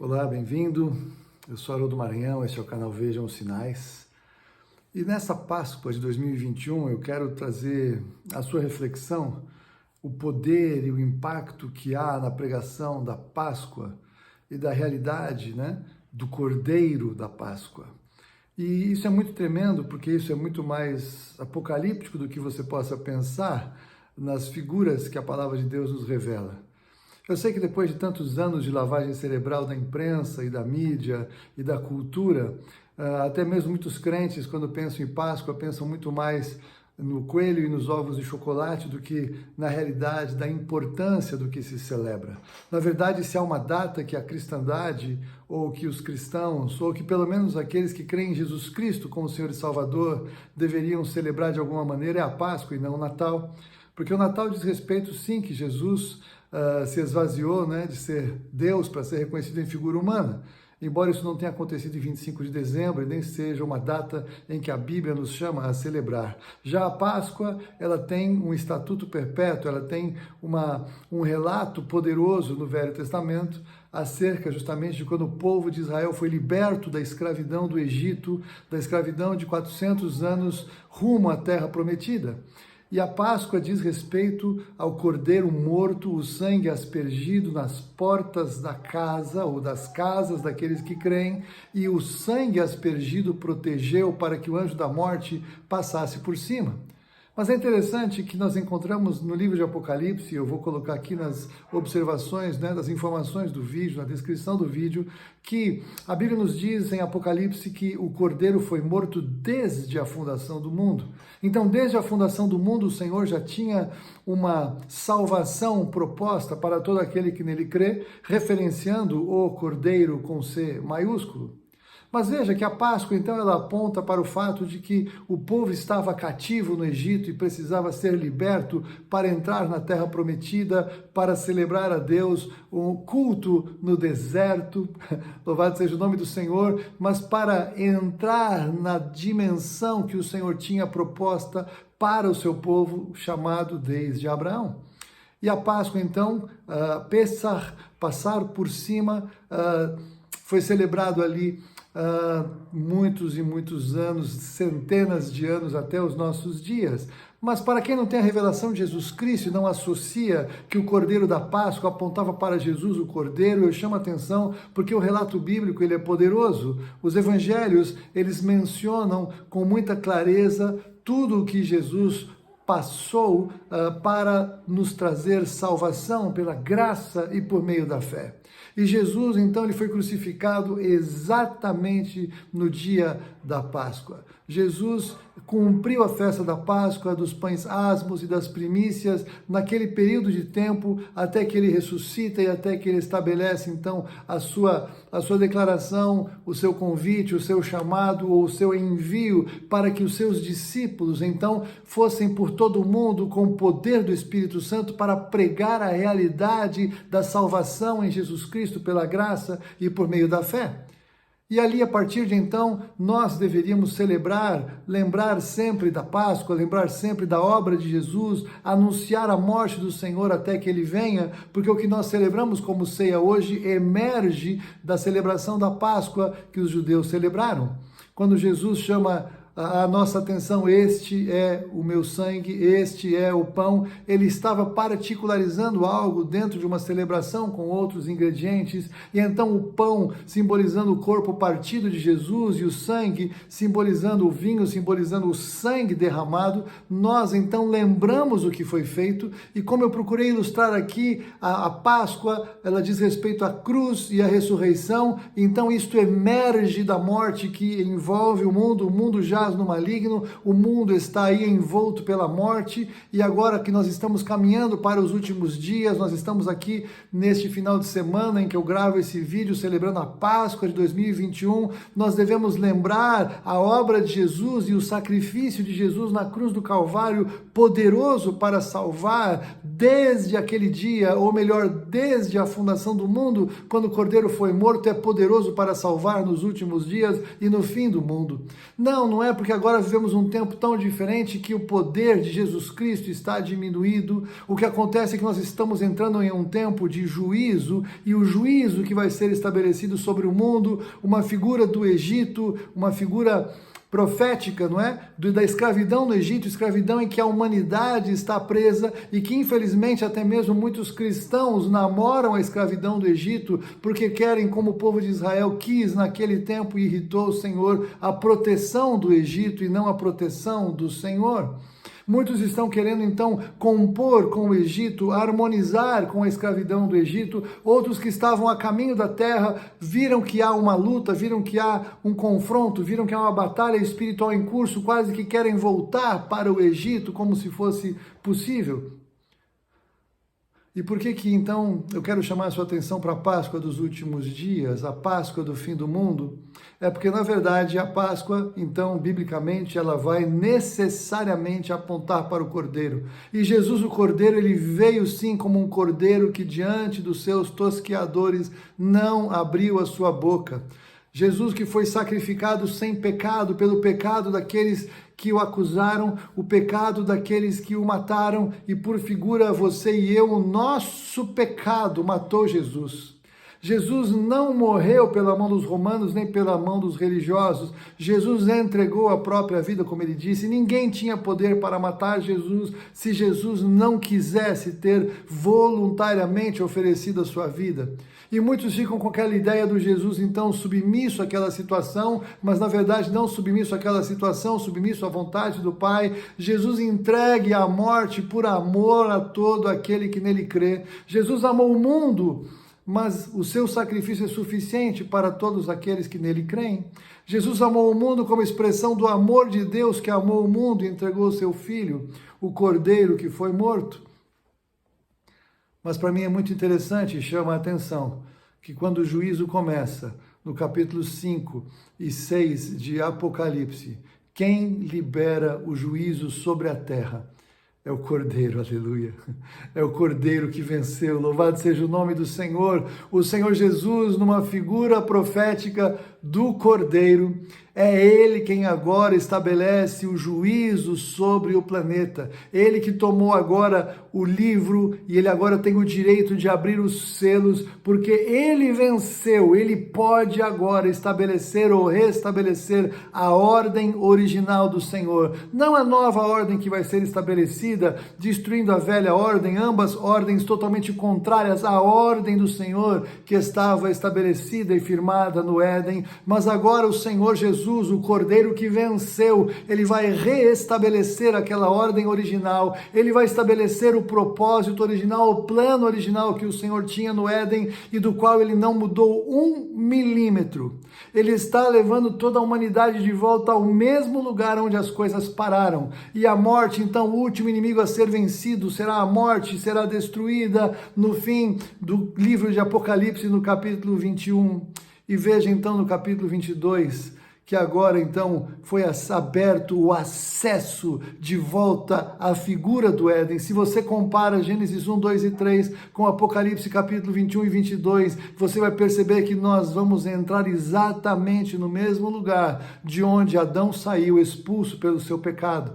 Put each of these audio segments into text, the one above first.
Olá, bem-vindo. Eu sou Haroldo Maranhão, este é o canal Vejam os Sinais. E nessa Páscoa de 2021 eu quero trazer à sua reflexão o poder e o impacto que há na pregação da Páscoa e da realidade, do Cordeiro da Páscoa. E isso é muito tremendo porque isso é muito mais apocalíptico do que você possa pensar nas figuras que a palavra de Deus nos revela. Eu sei que depois de tantos anos de lavagem cerebral da imprensa e da mídia e da cultura, até mesmo muitos crentes, quando pensam em Páscoa, pensam muito mais no coelho e nos ovos de chocolate do que na realidade da importância do que se celebra. Na verdade, se há uma data que a cristandade, ou que os cristãos, ou que pelo menos aqueles que creem em Jesus Cristo como Senhor e Salvador, deveriam celebrar de alguma maneira, é a Páscoa e não o Natal. Porque o Natal diz respeito, sim, que Jesus se esvaziou de ser Deus para ser reconhecido em figura humana. Embora isso não tenha acontecido em 25 de dezembro, e nem seja uma data em que a Bíblia nos chama a celebrar. Já a Páscoa, ela tem um estatuto perpétuo, ela tem um relato poderoso no Velho Testamento acerca justamente de quando o povo de Israel foi liberto da escravidão do Egito, da escravidão de 400 anos rumo à Terra Prometida. E a Páscoa diz respeito ao cordeiro morto, o sangue aspergido nas portas da casa ou das casas daqueles que creem, e o sangue aspergido protegeu para que o anjo da morte passasse por cima. Mas é interessante que nós encontramos no livro de Apocalipse, eu vou colocar aqui nas observações, das informações do vídeo, na descrição do vídeo, que a Bíblia nos diz em Apocalipse que o Cordeiro foi morto desde a fundação do mundo. Então, desde a fundação do mundo, o Senhor já tinha uma salvação proposta para todo aquele que nele crê, referenciando o Cordeiro com C maiúsculo. Mas veja que a Páscoa, então, ela aponta para o fato de que o povo estava cativo no Egito e precisava ser liberto para entrar na Terra Prometida, para celebrar a Deus um culto no deserto, louvado seja o nome do Senhor, mas para entrar na dimensão que o Senhor tinha proposta para o seu povo, chamado desde Abraão. E a Páscoa, então, Pessach, passar por cima, foi celebrado ali muitos e muitos anos, centenas de anos até os nossos dias. Mas para quem não tem a revelação de Jesus Cristo e não associa que o Cordeiro da Páscoa apontava para Jesus, o Cordeiro, eu chamo a atenção porque o relato bíblico ele é poderoso. Os evangelhos, eles mencionam com muita clareza tudo o que Jesus passou para nos trazer salvação pela graça e por meio da fé. E Jesus, então, ele foi crucificado exatamente no dia da Páscoa. Jesus cumpriu a festa da Páscoa, dos pães asmos e das primícias, naquele período de tempo, até que ele ressuscita e até que ele estabelece, então, a sua declaração, o seu convite, o seu chamado ou o seu envio para que os seus discípulos, então, fossem por todo o mundo com o poder do Espírito Santo para pregar a realidade da salvação em Jesus Cristo pela graça e por meio da fé. E ali, a partir de então, nós deveríamos celebrar, lembrar sempre da Páscoa, lembrar sempre da obra de Jesus, anunciar a morte do Senhor até que Ele venha, porque o que nós celebramos como ceia hoje emerge da celebração da Páscoa que os judeus celebraram. Quando Jesus chama a nossa atenção, este é o meu sangue, este é o pão, ele estava particularizando algo dentro de uma celebração com outros ingredientes, e então o pão simbolizando o corpo partido de Jesus e o sangue simbolizando o vinho, simbolizando o sangue derramado. Nós então lembramos o que foi feito, e como eu procurei ilustrar aqui, a Páscoa, ela diz respeito à cruz e à ressurreição, então isto emerge da morte que envolve o mundo já no maligno, o mundo está aí envolto pela morte, e agora que nós estamos caminhando para os últimos dias, nós estamos aqui neste final de semana em que eu gravo esse vídeo celebrando a Páscoa de 2021, nós devemos lembrar a obra de Jesus e o sacrifício de Jesus na cruz do Calvário, poderoso para salvar desde aquele dia, ou melhor, desde a fundação do mundo, quando o Cordeiro foi morto, é poderoso para salvar nos últimos dias e no fim do mundo. Não é porque agora vivemos um tempo tão diferente que o poder de Jesus Cristo está diminuído. O que acontece é que nós estamos entrando em um tempo de juízo, e o juízo que vai ser estabelecido sobre o mundo, uma figura do Egito, uma figura profética, não é? Da escravidão no Egito, escravidão em que a humanidade está presa e que infelizmente até mesmo muitos cristãos namoram a escravidão do Egito porque querem, como o povo de Israel quis naquele tempo e irritou o Senhor, a proteção do Egito e não a proteção do Senhor. Muitos estão querendo, então, compor com o Egito, harmonizar com a escravidão do Egito. Outros que estavam a caminho da terra viram que há uma luta, viram que há um confronto, viram que há uma batalha espiritual em curso, quase que querem voltar para o Egito como se fosse possível. E por que então eu quero chamar a sua atenção para a Páscoa dos últimos dias, a Páscoa do fim do mundo? É porque, na verdade, a Páscoa, então, biblicamente, ela vai necessariamente apontar para o Cordeiro. E Jesus, o Cordeiro, ele veio sim como um Cordeiro que diante dos seus tosqueadores não abriu a sua boca. Jesus que foi sacrificado sem pecado, pelo pecado daqueles que o acusaram, o pecado daqueles que o mataram, e por figura você e eu, o nosso pecado matou Jesus. Jesus não morreu pela mão dos romanos, nem pela mão dos religiosos. Jesus entregou a própria vida, como ele disse. Ninguém tinha poder para matar Jesus se Jesus não quisesse ter voluntariamente oferecido a sua vida. E muitos ficam com aquela ideia do Jesus, então, submisso àquela situação, mas na verdade não submisso àquela situação, submisso à vontade do Pai. Jesus entregue à morte por amor a todo aquele que nele crê. Jesus amou o mundo, mas o seu sacrifício é suficiente para todos aqueles que nele creem. Jesus amou o mundo como expressão do amor de Deus que amou o mundo e entregou o seu Filho, o Cordeiro que foi morto. Mas para mim é muito interessante e chama a atenção que quando o juízo começa, no capítulo 5 e 6 de Apocalipse, quem libera o juízo sobre a terra? É o Cordeiro, aleluia. É o Cordeiro que venceu. Louvado seja o nome do Senhor. O Senhor Jesus, numa figura profética do Cordeiro, é Ele quem agora estabelece o juízo sobre o planeta. Ele que tomou agora o livro e Ele agora tem o direito de abrir os selos, porque Ele venceu. Ele pode agora estabelecer ou restabelecer a ordem original do Senhor. Não a nova ordem que vai ser estabelecida, destruindo a velha ordem, ambas ordens totalmente contrárias à ordem do Senhor que estava estabelecida e firmada no Éden, mas agora o Senhor Jesus, o Cordeiro que venceu, ele vai reestabelecer aquela ordem original, ele vai estabelecer o propósito original, o plano original que o Senhor tinha no Éden e do qual ele não mudou 1 milímetro. Ele está levando toda a humanidade de volta ao mesmo lugar onde as coisas pararam. E a morte, então, o último inimigo a ser vencido será a morte, será destruída no fim do livro de Apocalipse, no capítulo 21. E veja então no capítulo 22, que agora então foi aberto o acesso de volta à figura do Éden. Se você compara Gênesis 1, 2 e 3 com Apocalipse capítulo 21 e 22, você vai perceber que nós vamos entrar exatamente no mesmo lugar de onde Adão saiu expulso pelo seu pecado.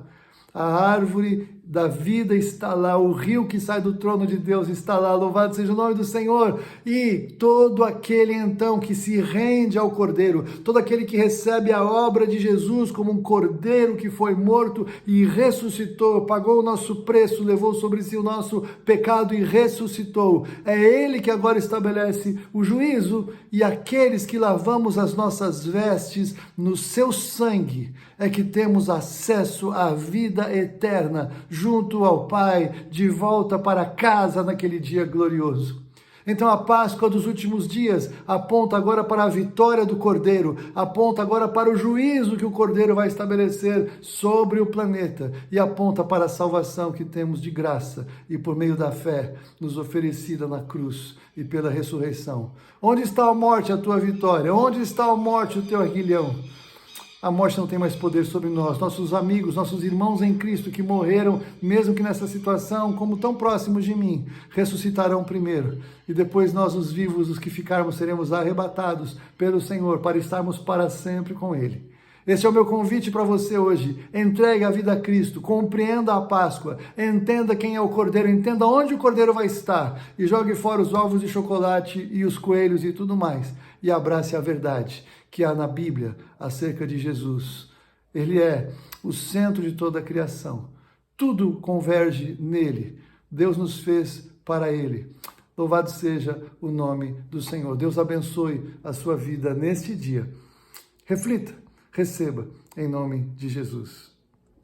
A árvore da vida está lá, o rio que sai do trono de Deus está lá, louvado seja o nome do Senhor. E todo aquele então que se rende ao Cordeiro, todo aquele que recebe a obra de Jesus como um Cordeiro que foi morto e ressuscitou, pagou o nosso preço, levou sobre si o nosso pecado e ressuscitou. É Ele que agora estabelece o juízo, e aqueles que lavamos as nossas vestes no seu sangue é que temos acesso à vida eterna, junto ao Pai, de volta para casa naquele dia glorioso. Então a Páscoa dos últimos dias aponta agora para a vitória do Cordeiro, aponta agora para o juízo que o Cordeiro vai estabelecer sobre o planeta e aponta para a salvação que temos de graça e por meio da fé nos oferecida na cruz e pela ressurreição. Onde está a morte, a tua vitória? Onde está a morte, o teu aguilhão? A morte não tem mais poder sobre nós. Nossos amigos, nossos irmãos em Cristo que morreram, mesmo que nessa situação, como tão próximos de mim, ressuscitarão primeiro. E depois nós, os vivos, os que ficarmos, seremos arrebatados pelo Senhor para estarmos para sempre com Ele. Esse é o meu convite para você hoje. Entregue a vida a Cristo, compreenda a Páscoa, entenda quem é o Cordeiro, entenda onde o Cordeiro vai estar e jogue fora os ovos de chocolate e os coelhos e tudo mais e abrace a verdade que há na Bíblia acerca de Jesus. Ele é o centro de toda a criação. Tudo converge nele. Deus nos fez para ele. Louvado seja o nome do Senhor. Deus abençoe a sua vida neste dia. Reflita. Receba, em nome de Jesus.